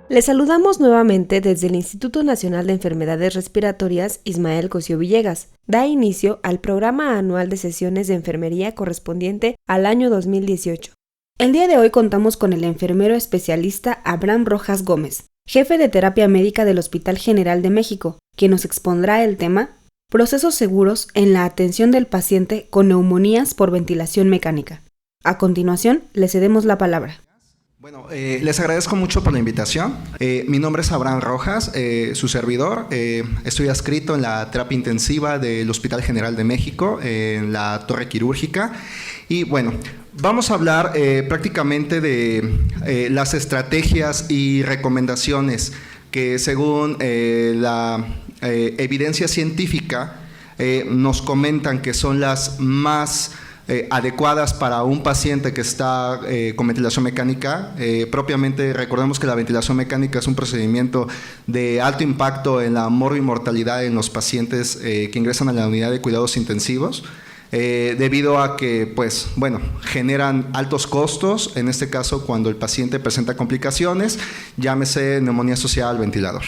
Les saludamos nuevamente desde el Instituto Nacional de Enfermedades Respiratorias Ismael Cosío Villegas. Da inicio al programa anual de sesiones de enfermería correspondiente al año 2018. El día de hoy contamos con el enfermero especialista Abraham Rojas Gómez, jefe de terapia médica del Hospital General de México, quien nos expondrá el tema Procesos seguros en la atención del paciente con neumonías por ventilación mecánica. A continuación, le cedemos la palabra. Bueno, les agradezco mucho por la invitación. Mi nombre es Abraham Rojas, su servidor. Estoy adscrito en la terapia intensiva del Hospital General de México, en la torre quirúrgica. Y bueno, vamos a hablar prácticamente de las estrategias y recomendaciones que según la evidencia científica nos comentan que son las más adecuadas para un paciente que está con ventilación mecánica. Propiamente recordemos que la ventilación mecánica es un procedimiento de alto impacto en la morbimortalidad en los pacientes que ingresan a la unidad de cuidados intensivos, debido a que generan altos costos, en este caso cuando el paciente presenta complicaciones, llámese neumonía asociada al ventilador.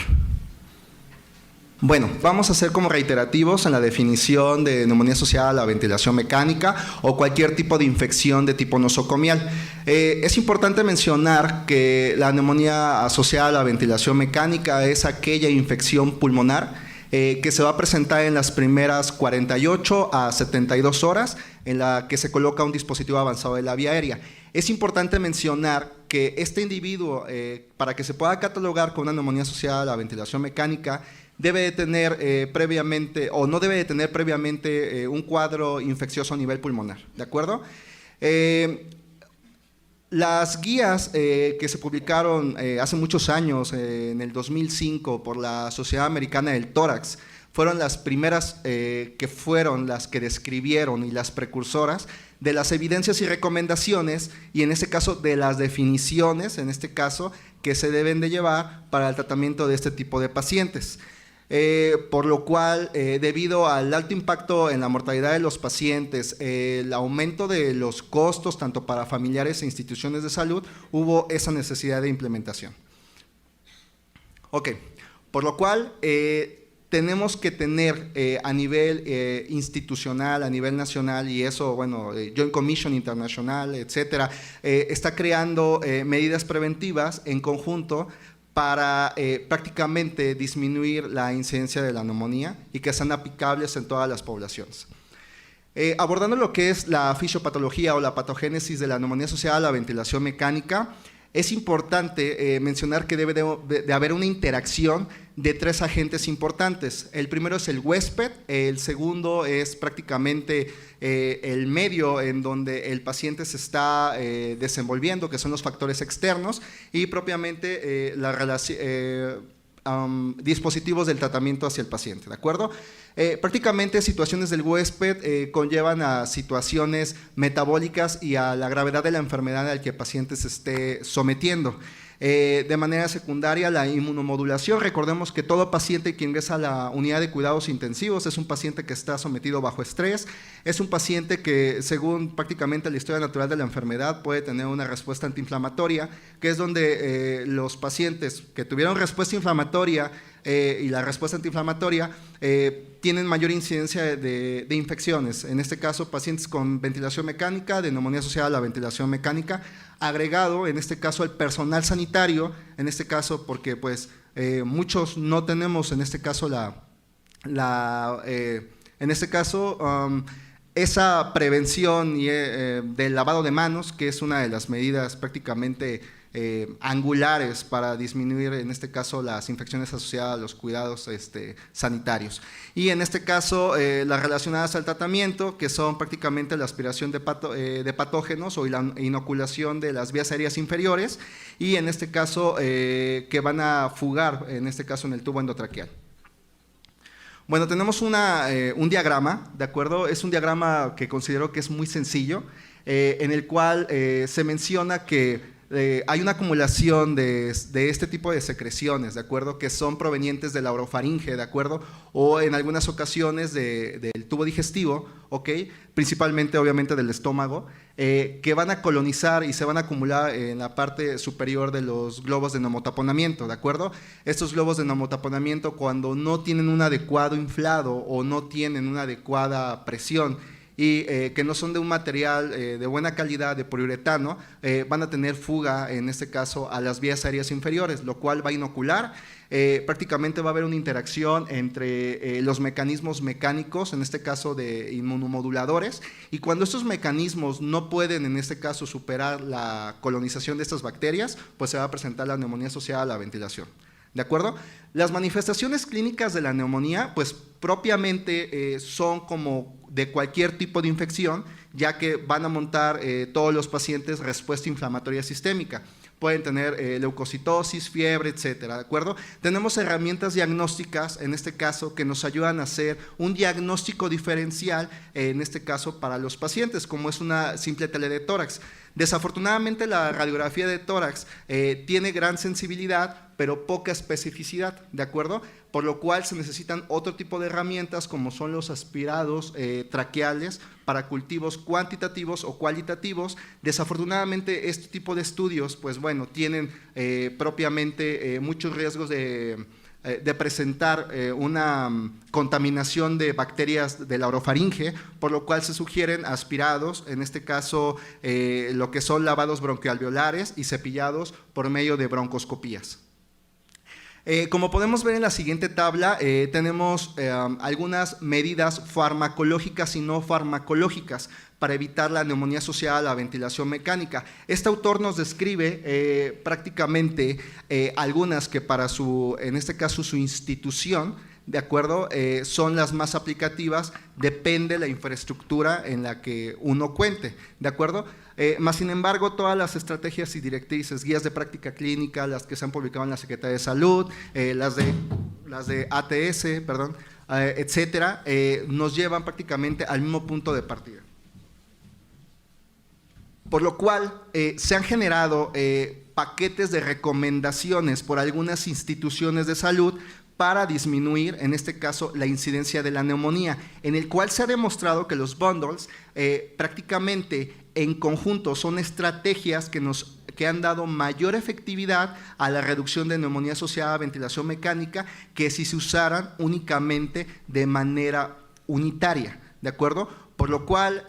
Bueno, vamos a ser como reiterativos en la definición de neumonía asociada a la ventilación mecánica o cualquier tipo de infección de tipo nosocomial. Es importante mencionar que la neumonía asociada a la ventilación mecánica es aquella infección pulmonar que se va a presentar en las primeras 48 a 72 horas en la que se coloca un dispositivo avanzado de la vía aérea. Es importante mencionar que este individuo, para que se pueda catalogar con una neumonía asociada a la ventilación mecánica, debe de tener previamente, o no debe de tener previamente un cuadro infeccioso a nivel pulmonar, ¿de acuerdo? Las guías que se publicaron hace muchos años, en el 2005, por la Sociedad Americana del Tórax, fueron las primeras que fueron las que describieron y las precursoras de las evidencias y recomendaciones, y en este caso de las definiciones, en este caso, que se deben de llevar para el tratamiento de este tipo de pacientes. Por lo cual, debido al alto impacto en la mortalidad de los pacientes, el aumento de los costos tanto para familiares e instituciones de salud, hubo esa necesidad de implementación. Ok, por lo cual tenemos que tener a nivel institucional, a nivel nacional, y eso, bueno, Joint Commission Internacional, etcétera, está creando medidas preventivas en conjunto para prácticamente disminuir la incidencia de la neumonía y que sean aplicables en todas las poblaciones. Abordando lo que es la fisiopatología o la patogénesis de la neumonía asociada a la ventilación mecánica, es importante mencionar que debe de haber una interacción de tres agentes importantes. El primero es el huésped, el segundo es prácticamente el medio en donde el paciente se está desenvolviendo, que son los factores externos, y propiamente dispositivos del tratamiento hacia el paciente, ¿de acuerdo? Prácticamente situaciones del huésped conllevan a situaciones metabólicas y a la gravedad de la enfermedad al que el paciente se esté sometiendo. De manera secundaria, la inmunomodulación. Recordemos que todo paciente que ingresa a la unidad de cuidados intensivos es un paciente que está sometido bajo estrés, es un paciente que, según prácticamente la historia natural de la enfermedad, puede tener una respuesta antiinflamatoria, que es donde los pacientes que tuvieron respuesta inflamatoria y la respuesta antiinflamatoria tienen mayor incidencia de infecciones, en este caso pacientes con ventilación mecánica, de neumonía asociada a la ventilación mecánica, agregado en este caso el personal sanitario, en este caso porque muchos no tenemos en este caso esa prevención del lavado de manos, que es una de las medidas prácticamente angulares para disminuir en este caso las infecciones asociadas a los cuidados sanitarios. Y en este caso las relacionadas al tratamiento, que son prácticamente la aspiración de patógenos o la inoculación de las vías aéreas inferiores, y en este caso que van a fugar, en este caso en el tubo endotraqueal. Bueno, tenemos un diagrama, ¿de acuerdo? Es un diagrama que considero que es muy sencillo, en el cual se menciona que hay una acumulación de este tipo de secreciones, ¿de acuerdo? Que son provenientes de la orofaringe, ¿de acuerdo? O en algunas ocasiones del tubo digestivo, ¿ok? Principalmente, obviamente, del estómago, que van a colonizar y se van a acumular en la parte superior de los globos de neumotaponamiento, ¿de acuerdo? Estos globos de neumotaponamiento, cuando no tienen un adecuado inflado o no tienen una adecuada presión, y que no son de un material de buena calidad, de poliuretano, van a tener fuga, en este caso, a las vías aéreas inferiores, lo cual va a inocular. Prácticamente va a haber una interacción entre los mecanismos mecánicos, en este caso de inmunomoduladores, y cuando estos mecanismos no pueden, en este caso, superar la colonización de estas bacterias, pues se va a presentar la neumonía asociada a la ventilación. ¿De acuerdo? Las manifestaciones clínicas de la neumonía, pues propiamente son como de cualquier tipo de infección, ya que van a montar todos los pacientes respuesta inflamatoria sistémica. Pueden tener leucocitosis, fiebre, etcétera, ¿de acuerdo? Tenemos herramientas diagnósticas, en este caso, que nos ayudan a hacer un diagnóstico diferencial, en este caso, para los pacientes, como es una simple tele de tórax. Desafortunadamente, la radiografía de tórax tiene gran sensibilidad, pero poca especificidad, ¿de acuerdo? Por lo cual se necesitan otro tipo de herramientas, como son los aspirados traqueales para cultivos cuantitativos o cualitativos. Desafortunadamente, este tipo de estudios, pues bueno, tienen propiamente muchos riesgos de presentar una contaminación de bacterias de la orofaringe, por lo cual se sugieren aspirados, en este caso lo que son lavados bronquialveolares y cepillados por medio de broncoscopías. Como podemos ver en la siguiente tabla, tenemos algunas medidas farmacológicas y no farmacológicas para evitar la neumonía asociada a la ventilación mecánica. Este autor nos describe prácticamente algunas que para en este caso, su institución, ¿de acuerdo? Son las más aplicativas, depende de la infraestructura en la que uno cuente, ¿de acuerdo? Más sin embargo, todas las estrategias y directrices, guías de práctica clínica, las que se han publicado en la Secretaría de Salud, las de ATS, perdón, etcétera, nos llevan prácticamente al mismo punto de partida. Por lo cual, se han generado paquetes de recomendaciones por algunas instituciones de salud para disminuir, en este caso, la incidencia de la neumonía, en el cual se ha demostrado que los bundles prácticamente en conjunto son estrategias que han dado mayor efectividad a la reducción de neumonía asociada a ventilación mecánica que si se usaran únicamente de manera unitaria, ¿de acuerdo? Por lo cual,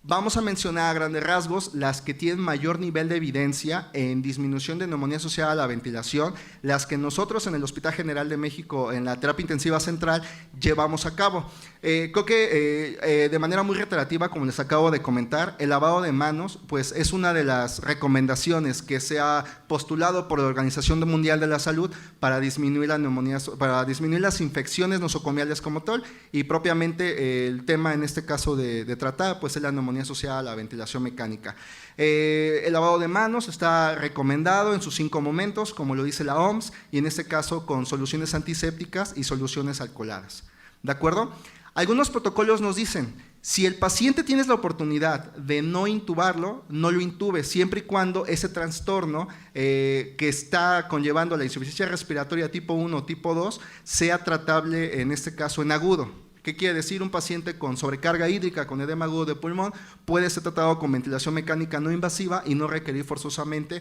vamos a mencionar a grandes rasgos las que tienen mayor nivel de evidencia en disminución de neumonía asociada a la ventilación, las que nosotros en el Hospital General de México, en la terapia intensiva central, llevamos a cabo. Creo que de manera muy reiterativa, como les acabo de comentar, el lavado de manos pues, es una de las recomendaciones que se ha postulado por la Organización Mundial de la Salud para disminuir la neumonía, para disminuir las infecciones nosocomiales como tal, y propiamente el tema en este caso de tratar pues, es la neumonía asociada a la ventilación mecánica. El lavado de manos está recomendado en sus 5 momentos, como lo dice la OMS, y en este caso con soluciones antisépticas y soluciones alcoholadas. ¿De acuerdo? Algunos protocolos nos dicen, si el paciente tienes la oportunidad de no intubarlo, no lo intubes, siempre y cuando ese trastorno que está conllevando la insuficiencia respiratoria tipo 1 o tipo 2 sea tratable, en este caso, en agudo. ¿Qué quiere decir? Un paciente con sobrecarga hídrica, con edema agudo de pulmón, puede ser tratado con ventilación mecánica no invasiva y no requerir forzosamente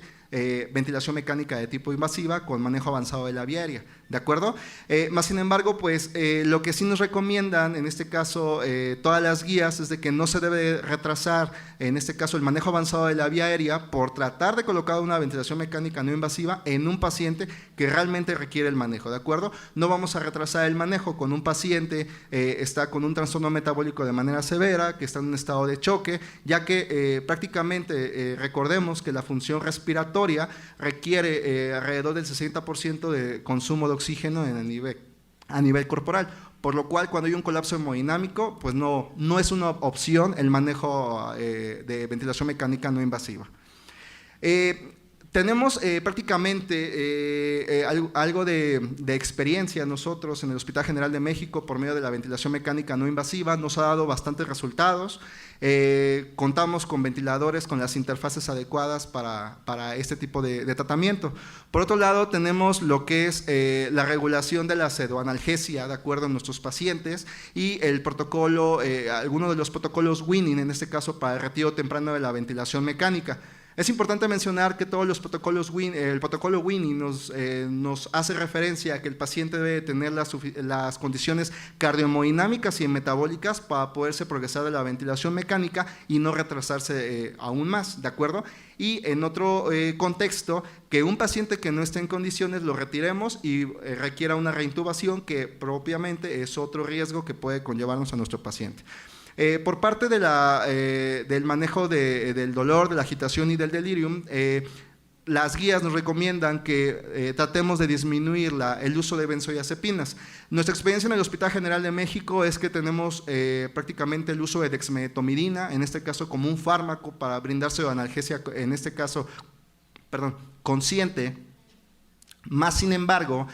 ventilación mecánica de tipo invasiva con manejo avanzado de la vía aérea, ¿de acuerdo? Más sin embargo, pues lo que sí nos recomiendan, en este caso, todas las guías, es de que no se debe retrasar, en este caso, el manejo avanzado de la vía aérea por tratar de colocar una ventilación mecánica no invasiva en un paciente que realmente requiere el manejo, ¿de acuerdo? No vamos a retrasar el manejo con un paciente está con un trastorno metabólico de manera severa, que está en un estado de choque, ya que prácticamente recordemos que la función respiratoria requiere alrededor del 60% de consumo de oxígeno a nivel corporal, por lo cual cuando hay un colapso hemodinámico, pues no es una opción el manejo de ventilación mecánica no invasiva. Tenemos prácticamente algo de experiencia nosotros en el Hospital General de México por medio de la ventilación mecánica no invasiva, nos ha dado bastantes resultados. Contamos con ventiladores con las interfaces adecuadas para este tipo de tratamiento. Por otro lado, tenemos lo que es la regulación de la pseudoanalgesia de acuerdo a nuestros pacientes y el protocolo, algunos de los protocolos Winning, en este caso para el retiro temprano de la ventilación mecánica. Es importante mencionar que todos los protocolos el protocolo Winning nos hace referencia a que el paciente debe tener las condiciones cardiohemodinámicas y metabólicas para poderse progresar de la ventilación mecánica y no retrasarse aún más, ¿de acuerdo? Y en otro contexto, que un paciente que no esté en condiciones lo retiremos y requiera una reintubación, que propiamente es otro riesgo que puede conllevarnos a nuestro paciente. Por parte del manejo del dolor, de la agitación y del delirium, las guías nos recomiendan que tratemos de disminuir el uso de benzodiazepinas. Nuestra experiencia en el Hospital General de México es que tenemos prácticamente el uso de dexmedetomidina, en este caso como un fármaco para brindarse de analgesia, en este caso, consciente. Más sin embargo,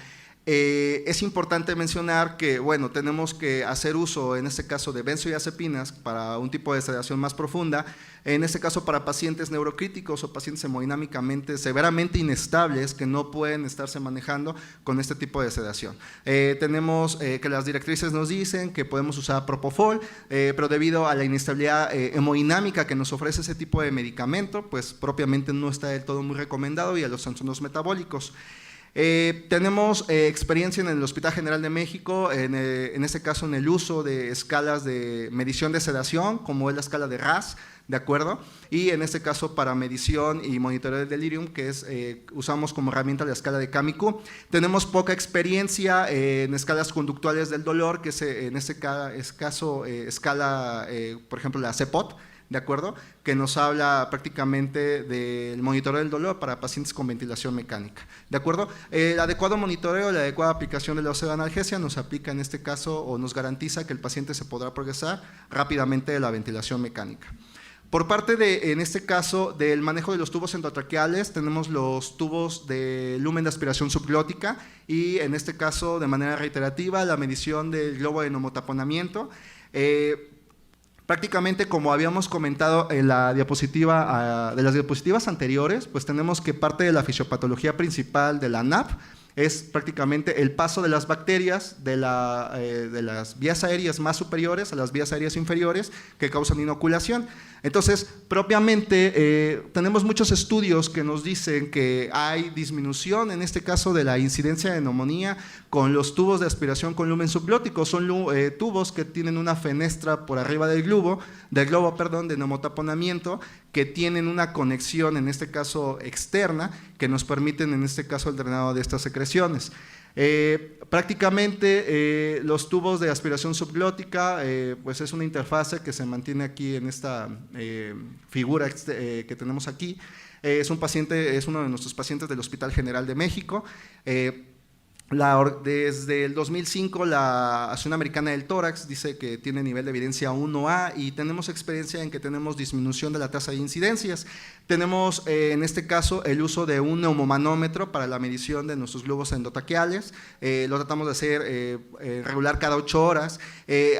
es importante mencionar que, bueno, tenemos que hacer uso, en este caso, de benzodiazepinas para un tipo de sedación más profunda, en este caso para pacientes neurocríticos o pacientes hemodinámicamente severamente inestables que no pueden estarse manejando con este tipo de sedación. Tenemos que las directrices nos dicen que podemos usar propofol, pero debido a la inestabilidad hemodinámica que nos ofrece ese tipo de medicamento, pues propiamente no está del todo muy recomendado, y a los trastornos metabólicos. Tenemos experiencia en el Hospital General de México, en este caso en el uso de escalas de medición de sedación, como es la escala de RASS, ¿de acuerdo? Y en este caso para medición y monitoreo del delirium, que es, usamos como herramienta la escala de Kamikou. Tenemos poca experiencia en escalas conductuales del dolor, que es en este caso escala, por ejemplo, la CPOT, ¿de acuerdo? Que nos habla prácticamente del monitoreo del dolor para pacientes con ventilación mecánica, ¿de acuerdo? El adecuado monitoreo, la adecuada aplicación de la pseudoanalgesia nos aplica en este caso o nos garantiza que el paciente se podrá progresar rápidamente de la ventilación mecánica. Por parte de, en este caso, del manejo de los tubos endotraqueales, tenemos los tubos de lumen de aspiración subglótica y en este caso, de manera reiterativa, la medición del globo de neumotaponamiento. Prácticamente, como habíamos comentado en la diapositiva, de las diapositivas anteriores, pues tenemos que parte de la fisiopatología principal de la NAP es prácticamente el paso de las bacterias de las vías aéreas más superiores a las vías aéreas inferiores que causan inoculación. Entonces, propiamente, tenemos muchos estudios que nos dicen que hay disminución, en este caso, de la incidencia de neumonía con los tubos de aspiración con lumen subglótico. Son tubos que tienen una fenestra por arriba del globo de neumotaponamiento, que tienen una conexión, en este caso externa, que nos permiten, en este caso, el drenado de estas secreciones. Prácticamente los tubos de aspiración subglótica, pues es una interfase que se mantiene aquí en esta figura que tenemos aquí. Es uno de nuestros pacientes del Hospital General de México. Desde el 2005 la Asociación Americana del Tórax dice que tiene nivel de evidencia 1A y tenemos experiencia en que tenemos disminución de la tasa de incidencias. Tenemos en este caso el uso de un neumomanómetro para la medición de nuestros globos endotraqueales. Lo tratamos de hacer regular cada 8 horas.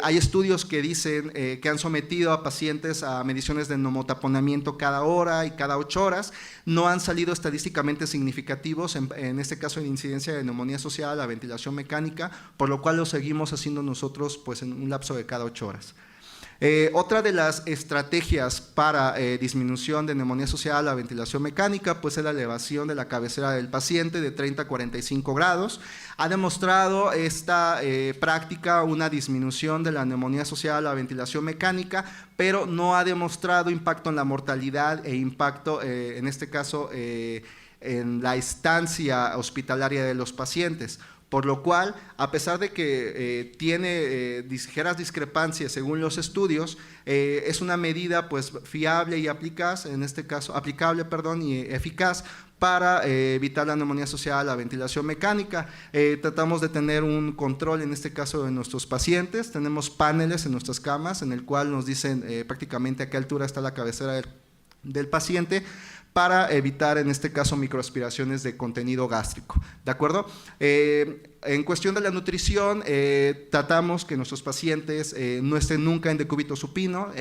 Hay estudios que dicen que han sometido a pacientes a mediciones de neumotaponamiento cada hora y cada 8 horas. No han salido estadísticamente significativos, en este caso en incidencia de neumonía asociada a la ventilación mecánica, por lo cual lo seguimos haciendo nosotros pues, en un lapso de cada 8 horas. Otra de las estrategias para disminución de neumonía asociada a la ventilación mecánica pues es la elevación de la cabecera del paciente de 30 a 45 grados. Ha demostrado esta práctica una disminución de la neumonía asociada a la ventilación mecánica, pero no ha demostrado impacto en la mortalidad e impacto, en este caso, en la estancia hospitalaria de los pacientes. Por lo cual, a pesar de que tiene ligeras discrepancias según los estudios, es una medida pues, fiable y aplicable y eficaz para evitar la neumonía asociada a la ventilación mecánica. Tratamos de tener un control, en este caso, de nuestros pacientes. Tenemos paneles en nuestras camas en el cual nos dicen prácticamente a qué altura está la cabecera del paciente para evitar, en este caso, microaspiraciones de contenido gástrico, ¿de acuerdo? En cuestión de la nutrición, tratamos que nuestros pacientes no estén nunca en decúbito supino,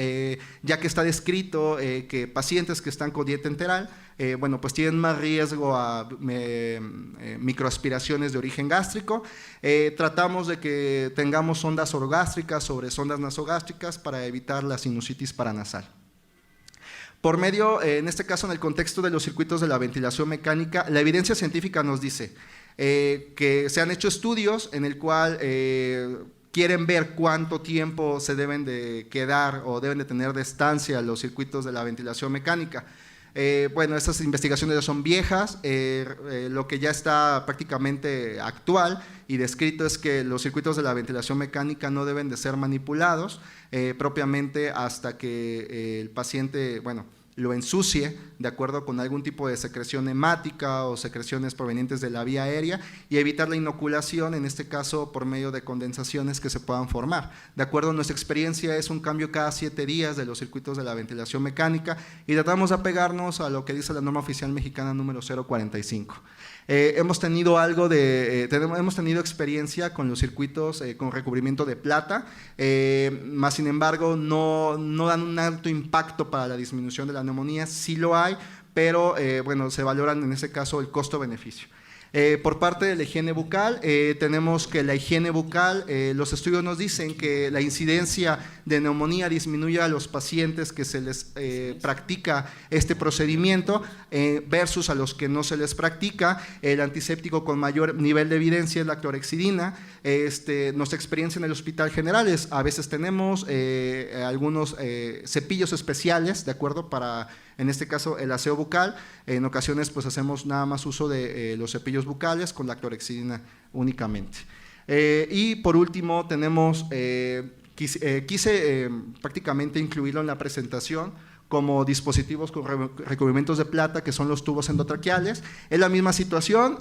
ya que está descrito que pacientes que están con dieta enteral, bueno, pues tienen más riesgo a microaspiraciones de origen gástrico. Tratamos de que tengamos sondas orogástricas sobre sondas nasogástricas para evitar la sinusitis paranasal. Por medio, en este caso, en el contexto de los circuitos de la ventilación mecánica, la evidencia científica nos dice que se han hecho estudios en el cual quieren ver cuánto tiempo se deben de quedar o deben de tener de estancia los circuitos de la ventilación mecánica. Bueno, estas investigaciones ya son viejas, lo que ya está prácticamente actual y descrito es que los circuitos de la ventilación mecánica no deben de ser manipulados propiamente hasta que el paciente, bueno, lo ensucie de acuerdo con algún tipo de secreción hemática o secreciones provenientes de la vía aérea y evitar la inoculación, en este caso por medio de condensaciones que se puedan formar. De acuerdo a nuestra experiencia es un cambio cada 7 días de los circuitos de la ventilación mecánica y tratamos de apegarnos a lo que dice la norma oficial mexicana número 045. Hemos tenido experiencia con los circuitos con recubrimiento de plata, más sin embargo no dan un alto impacto para la disminución de la neumonía, sí lo hay, pero bueno, se valoran en este caso el costo-beneficio. Por parte de la higiene bucal, tenemos que la higiene bucal, los estudios nos dicen que la incidencia de neumonía disminuye a los pacientes que se les practica este procedimiento versus a los que no se les practica. El antiséptico con mayor nivel de evidencia es la clorhexidina. Nuestra experiencia en el Hospital General es, a veces tenemos algunos cepillos especiales, ¿de acuerdo? Para, en este caso, el aseo bucal. En ocasiones pues hacemos nada más uso de los cepillos bucales con la clorhexidina únicamente. Y por último tenemos, quise prácticamente incluirlo en la presentación como dispositivos con recubrimientos de plata, que son los tubos endotraqueales. Es la misma situación.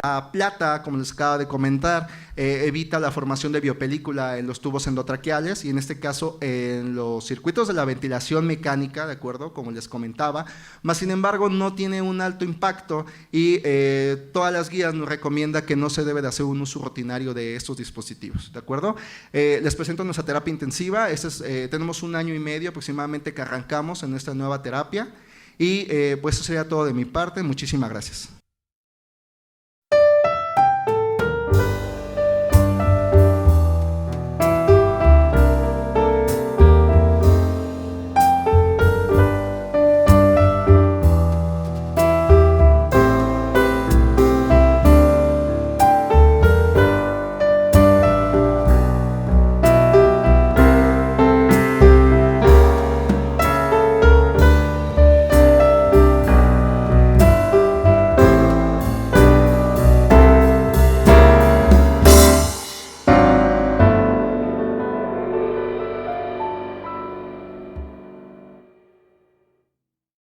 La plata, como les acabo de comentar, evita la formación de biopelícula en los tubos endotraqueales y en este caso en los circuitos de la ventilación mecánica, ¿de acuerdo? Como les comentaba, más sin embargo no tiene un alto impacto y todas las guías nos recomiendan que no se debe de hacer un uso rutinario de estos dispositivos, ¿de acuerdo? Les presento nuestra terapia intensiva. Tenemos 1 año y medio aproximadamente que arrancamos en esta nueva terapia y pues eso sería todo de mi parte. Muchísimas gracias.